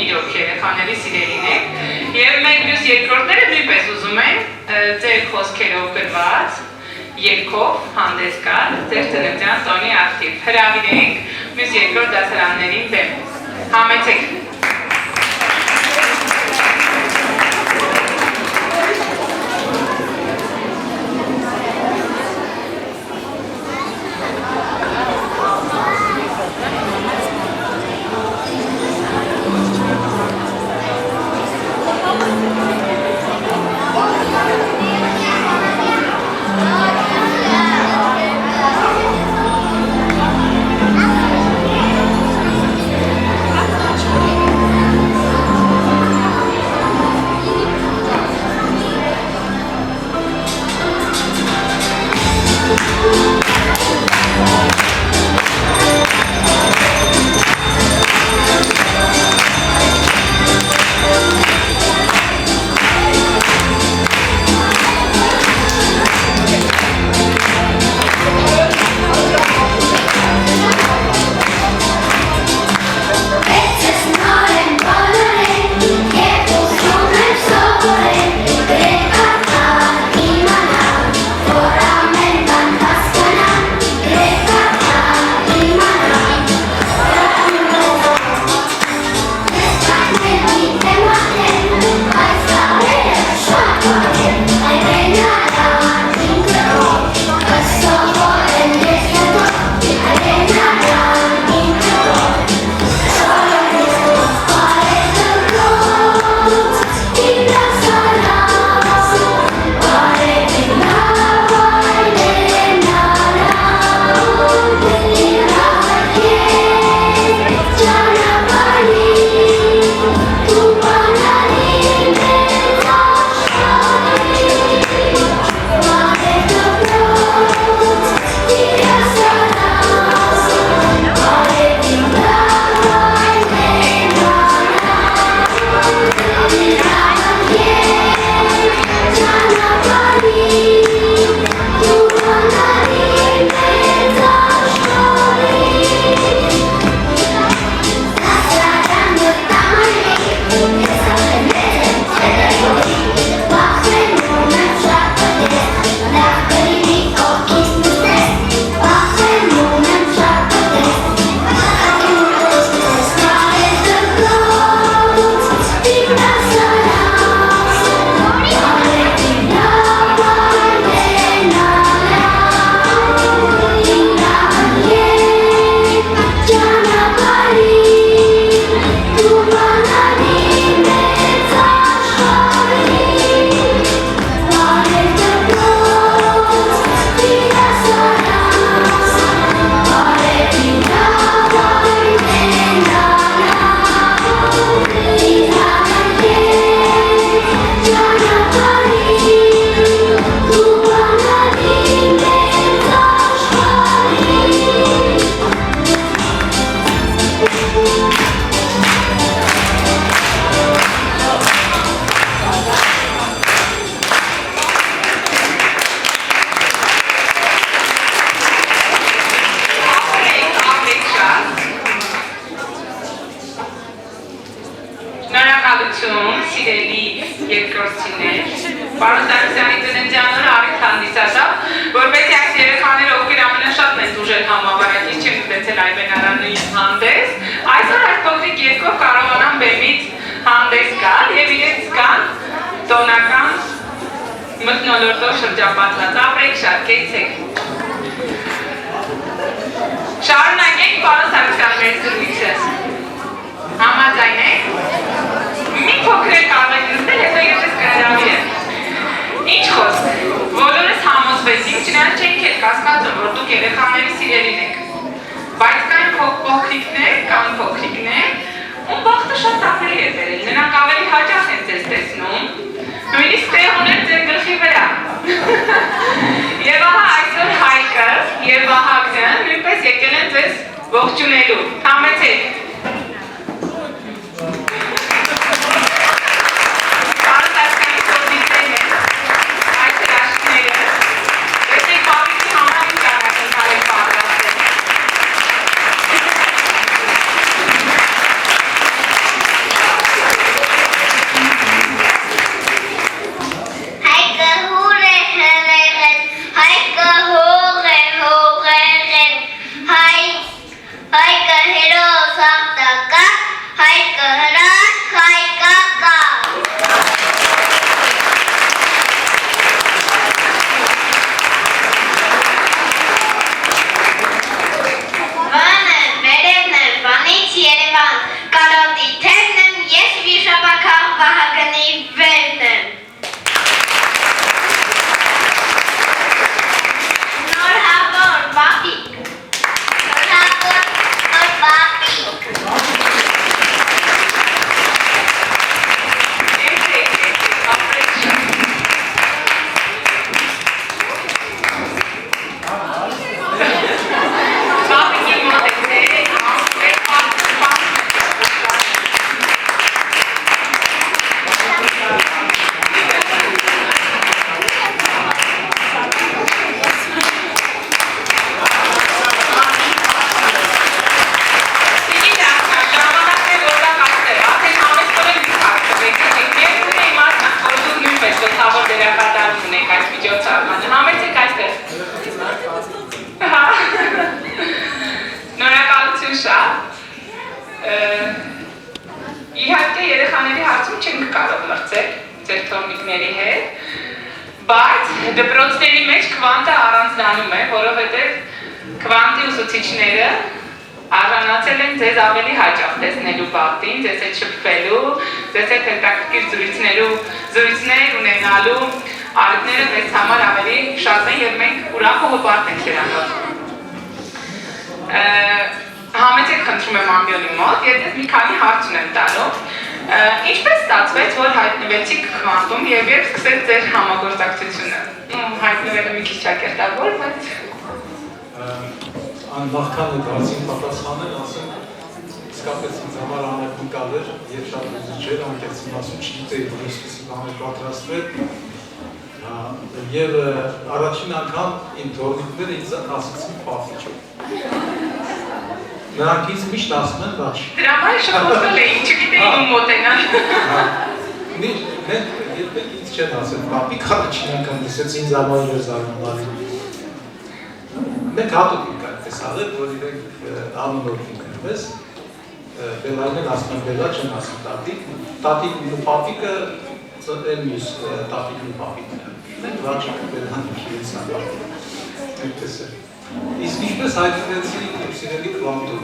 իրոք երեխաների սիրելին եք, և մենք մյուս երկրորդները նույնպես ուզում են ձեր խոսքերով գրված երգով հանդես գալ ձեր ծննդյան տոնի արդիվ։ Հրավիրենք մյուս երկրորդ դասարաններին դեմ։ Համեցեք։ Իհարկե երեխաների հարցում չենք կարող մրցել ձեր թորնիկների հետ, բայց դպրոցների մեջ քվանտը առանձնանում է, որովհետև քվանտի ուսուցիչները արժանացել են ձեզ ավելի հաճախ տեսնելու բախտին, ձեզ հետ շփվելու, ձեզ հետ հետաքրքիր զրույցներ ունենալու առիթները մեզ համար ավելի շատ են եւ մենք ուրախ ու հպարտ ենք դրանով։ Համեցեք խնդրում եմ ամբիոնի մոտ, ես մի քանի հարց ունեմ տալու։ Ինչպես ստացվեց, որ հայտնվեցիք քվանտում եւ երբ սկսեց ձեր համագործակցությունը։ Հայտնվելը մի քիչ ճակերտավոր, բայց անվախքանը դարձին պատասխանել, ասեմ, իսկապես ինձ համար անակնկալ էր, եւ շատ ուզիչ էր, անկեղծ ասում չգիտեի, որ այսպիսի բաներ պատրաստվել։ Եվ առաջին անգամ իմ թորնիկները ինձ ասացին պապիճ։ Նրանք ինձ միշտ ասում են բաչ։ Դրա համար շփոթվել էին, չգիտեի ում մոտենալ։ Մենք երբեք ինձ չեն ասել, պապիկ առաջին անգամ լսեց ինձ համար էր զարմանալի։ Մենք հատուկ ենք այդպես արել, որ իրենք անունով ինքնպես, Բելային են ասում են Բելա, չեն ասում տատիկ, տատիկն ու պապիկը են մյուս տատիկն ու պապիկն են, մենք վաճիկ Բելան իրենց նապապիկ, այնպես է։ Իսկ ինչպես հայտնվեցի իմ սիրելի քվանտում,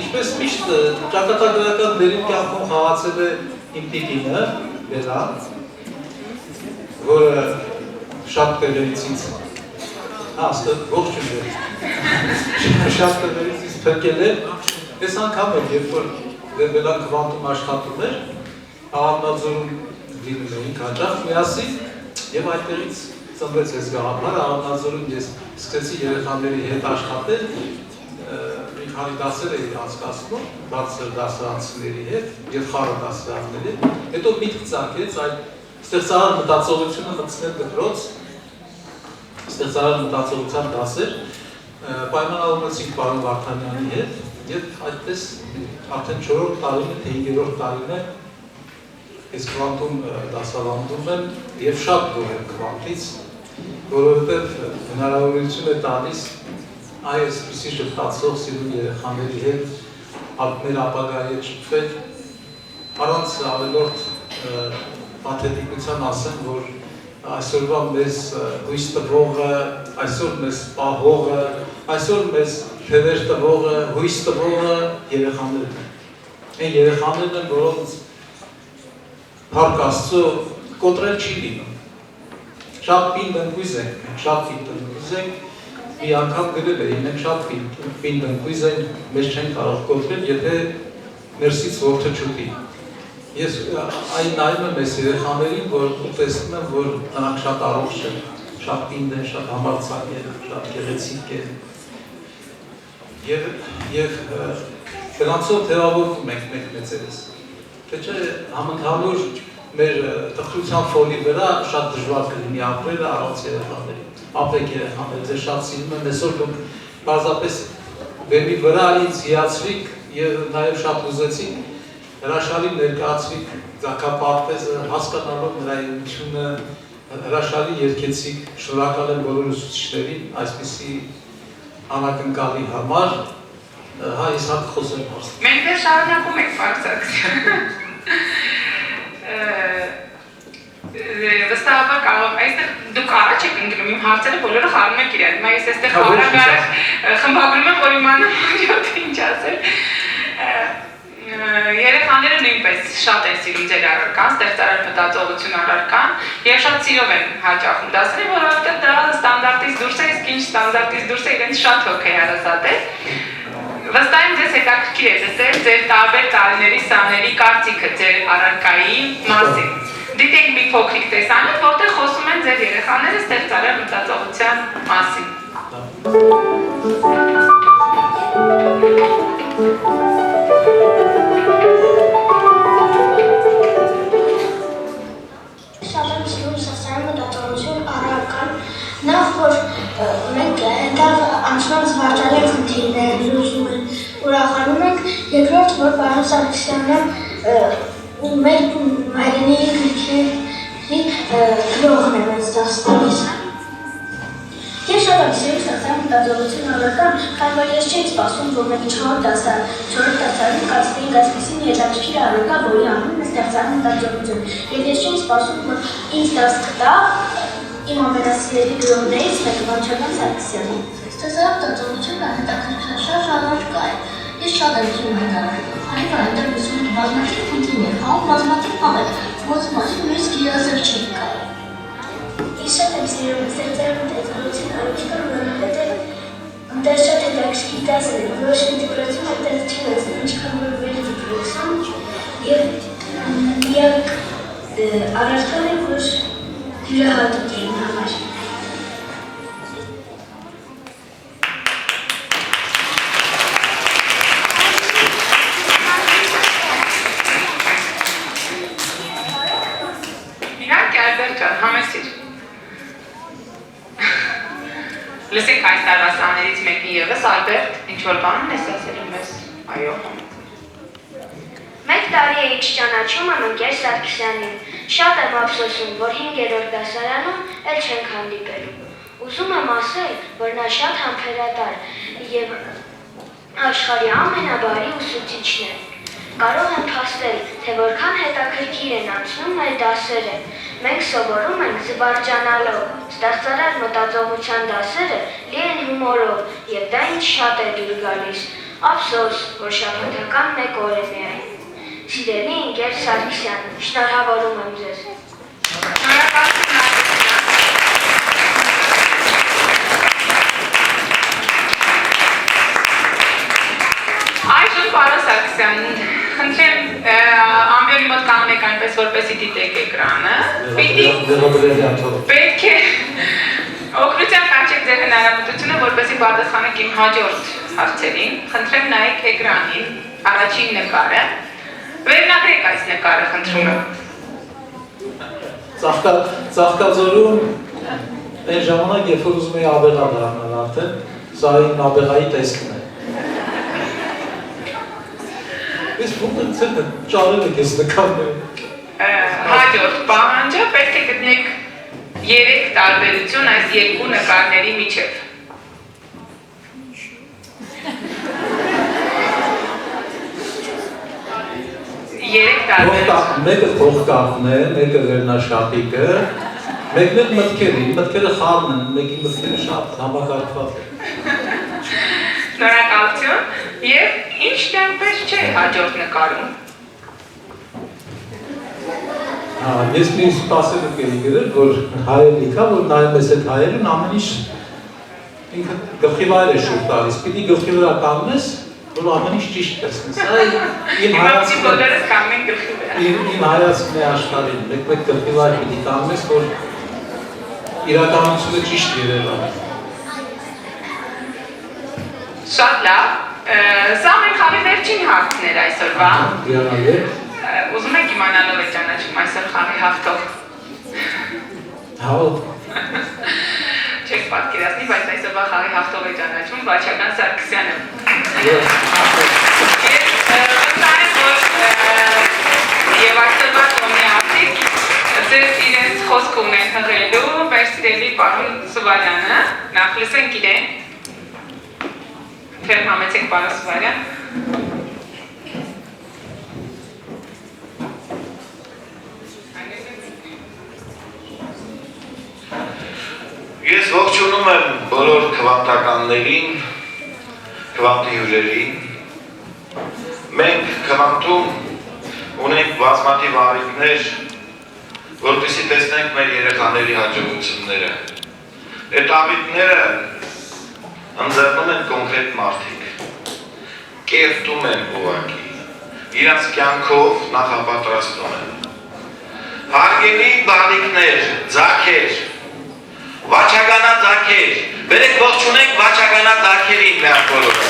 ինչպես միշտ ճակատագրական դերին կյանքում խաղացել է իմ տիկինը, Բելա, որը շատ տեղերից ինձ Աստը ողջուն էր, շատ տեղերից ինձ փրկել էր, ես անգամ էր, երբ որ Բելան քվանտում աշխատում էր, Աղավնաձորում լինում էինք հաճախ միասին եւ այդտեղից ծնվեց այս գաղափարը, Աղավնաձորում ես սկսեցի երեխաների հետ աշխատել, մի քանի դասեր էի անցկացնում, բարձր դասարանցիների հետ եւ խառը դասարանների հետ, հետո միտք ծագեց այդ ստեղծարար մտածողությունը մտցնել դպրոց, ստեղծարար մտածողության դասեր, պայմանավորվեցինք պարոն Վարդանյանի հետ եւ այդպես արդեն 4-րդ տարին է, թե 5-րդ տարին է ես քվանտում դասավանդում եմ եւ շատ գոհ եմ քվանտից, որովհետեւ հնարավորություն է տալիս այսպիսի շփոթող սիրուն երեխաների հետ մեր ապագայի հետ շփվել, առանց ավելորդ պաթետիկության ասեմ, որ այսօրվա մեզ հույս տվողը, այսօր մեզ պահողը, այսօր մեզ թևեր տվողը, հույս տվողը երեխաներն են։ Այն երեխաներն են, որոնց Փառք Աստծո կոտրել չի լինում։ Շատ պինդ ընկույզ ենք, շատ պինդ ընկույզ ենք, մի անգամ գրել էի, մենք շատ պինդ ընկույզ ենք, մեզ չեն կարող կոտրել, եթե ներսից որդը չուտի։ Ես այն նայում եմ այս երեխաներին, որ տեսնում եմ, որ նրանք շատ առողջ են, շատ պինդ են, շատ համարձակ են, շատ գեղեցիկ են։ Եվ դրանցով թևավորվում ենք մենք մեծերս։ Թե չէ համընդհանուր մեր տխրության ֆոնի վրա շատ դժվար կլինի ապրելը առանց երեխաների։ Ապրեք երեխաներ, ձեզ շատ սիրում եմ, այսօր դուք պարզապես բեմի վրա ինձ հիացրիք եւ նաեւ շատ ուզեցիք հրաշալի ներկայացրիք ձակապարտեզը, հասկանալով նրա էությունը, հրաշալի երգեցիք, շնորհակալ եմ բոլոր ուսուցիչներին այսպիսի անակնկալի համար, հա ես հատ խոսեմ հարց։ Մենք դեռ շարունակում ենք բարձրացնել։ Վստահաբար կարող այստեղ դուք առաջ եք ընկնում իմ հարցերը բոլորը խառնում եք իրար։ Հիմա ես այստեղ խաղարագարը խմբագրում եմ, որ իմանամ հաջորդը ինչ ասել։ Երեխաները նույնպես շատ են սիրում ձեր առարկան, ստեղծարար մտածողություն առարկան եւ շատ սիրով են հաճախում դասերը, որովհետեւ դա ստանդարտից դուրս է, իսկ ինչ ստանդարտից դուրս է, իրենց շատ հոգ է հարազատ է։ Վստահ եմ ձեզ հետաքրքիր է լսել ձեր տարբեր տարիների սաների կարծիքը ձեր առարկայի մասին։ Դիտենք մի փոքրիկ տեսանյութ, որտեղ խոսում են ձեր երեխաները ստեղծարար մտածողության մասին։ Շատ եմ սիրում ստեղծարար մտածողություն առարկան, նախ որ մենք այնտեղ անցնող զվարճալի խնդիրներ լուծում են, ուրախանում ենք, երկրորդ որ պարոն Սարգսյանը մեր հայրենի գրքի գրողն է մեզ դաս տալիս։ Ես շատ Շատ եմ սիրում ստեղծել մտածողություն առարկան, քանի որ ես չէի սպասում, որ մենք 4 դասարանում կացնեինք այսպիսին հետաքրքիր առարկա, որի անունն է ստեղծել մտածողություն։ Եվ ես չէի սպասում, որ ինձ դաս կտա իմ ամենասիրելի գրողներից մեկը Վարդան Սարգսյանը։ Ստեղծել մտածողությունը հետաքրքրաշարժ առարկա է։ Ես շատ եմ սիրում այդ առարկան, քանի որ այնտեղ լսում եմ բազմաթիվ խնդիրներ, բազմաթիվ բաներ, որոնց մասին նույնիսկ երազել չէի կարող։ Ես շատ եմ սիրում ստեղծել մտածողություն առարկան, որովհետև այնտեղ շատ հետաքրքիր դասեր են, որոշ դպրոցում այնտեղ չի լսում, ինչքան որ վեր դպրոցում եւ միակ առարկան է, որ յուրահատուկ է իմ համար։ Լսենք այս տարվա սաներից մեկի ևս, Ալբերտ, ինչ-որ բան ես ասել մեզ, այո։ 1 տարի էի չճանաչում եմ ընկեր Սարգսյանին, շատ եմ ափսոսում, որ 5-րդ դասարանում էլ չենք հանդիպելու։ Ուզում եմ ասել, որ նա շատ համբերատար և աշխարհի ամենաբարի ուսուցիչն է։ Կարող եմ փաստել, թե որքան հետաքրքիր են անցնում մեր դասերը։ Մենք սովորում ենք զվարճանալով, ստեղծարար մտածողության դասերը լի են հումորով, և դա ինձ շատ է դուր գալիս։ Ափսոս, որ շաբաթական 1 օր է միայն։ Սիրելի ընկեր Սարգսյան, շնորհավորում եմ ձեզ։ Այժմ պարոն Սարգսյան, խնդրեմ ամբիոնի մոտ կանգնեք այնպես, որպեսզի դիտեք էկրանը։ Պետք է օգնության կանչեք ձեր հնարավորությունը, որպեսզի պատասխանեք իմ հաջորդ հարցերին։ Խնդրեմ նայեք էկրանին, առաջին նկարը։ Վերնագրեք այս նկարը, խնդրում եմ։ Ծաղկաձորում այն ժամանակ, երբ որ ուզում էի աբեղա դառնալ արդեն, սա իմ աբեղայի տեսքն է։ Ես ոնց ճարել եք ես նկարները։ Հաջորդ պահանջը պետք է գտնեք 3 տարբերություն այս երկու նկարների միջև։ Մեկը փողկապն է, մեկը վերնաշապիկը, մեկն էլ մտքերը խառն են, մեկի մտքերը շատ համակարգված են։ Շնորհակալություն եւ ինչ տեմպես չէ հաջորդ նկարում։ Ես մի սպասելուկ էի գրել, որ հայերը կա, որ նայում ես այդ հայերն ամեն ինչ ինքը գլխի վայր է շուտ տալիս, պիտի գլխի վրա կանգնես, որ ամեն ինչ ճիշտ տեսնես։ Հիմա բոլորս կանգնենք գլխի վրա։ Իմ հայացքն է աշխարհին, մեկ գլխի վայր պիտի կանգնես, որ իրականությունը ճիշտ երևա։ Շատ լավ, սա մեր խաղի վերջին հարցն էր այսօրվա։ Ուզում եք իմանալով եք ճանաչում այսօր խաղի հաղթող։ Հավ։ Չեք պատկերացնի, բայց այսօրվա խաղի հաղթող է ճանաչում Վարդան Սարգսյանը։ Եվ այսօրվա տոնի արդիկ ձեզ իրենց խոսք ունեն հղելու մեր սիրելի պարոն Սուվարյանը, նախ լսենք իրեն։ Թեր համեցեք պարոն Սուվարյան։ Ես ողջունում եմ բոլոր քվանտականներին, քվանտի հյուրերին։ Մենք քվանտում ունենք բազմաթիվ առիթներ, որպեսզի տեսնենք մեր երեխաների հաջողությունները։ Այդ առիթները ընձեռնում են կոնկրետ մարդիկ, կերտում են ուղղակի, իրենց կյանքով նախապատրաստում են։ Հարգելի բարիկներ, ձագեր, Վաչագանա ձագեր, բերեք ողջունենք վաչագանա ձագերին մեր բոլորը։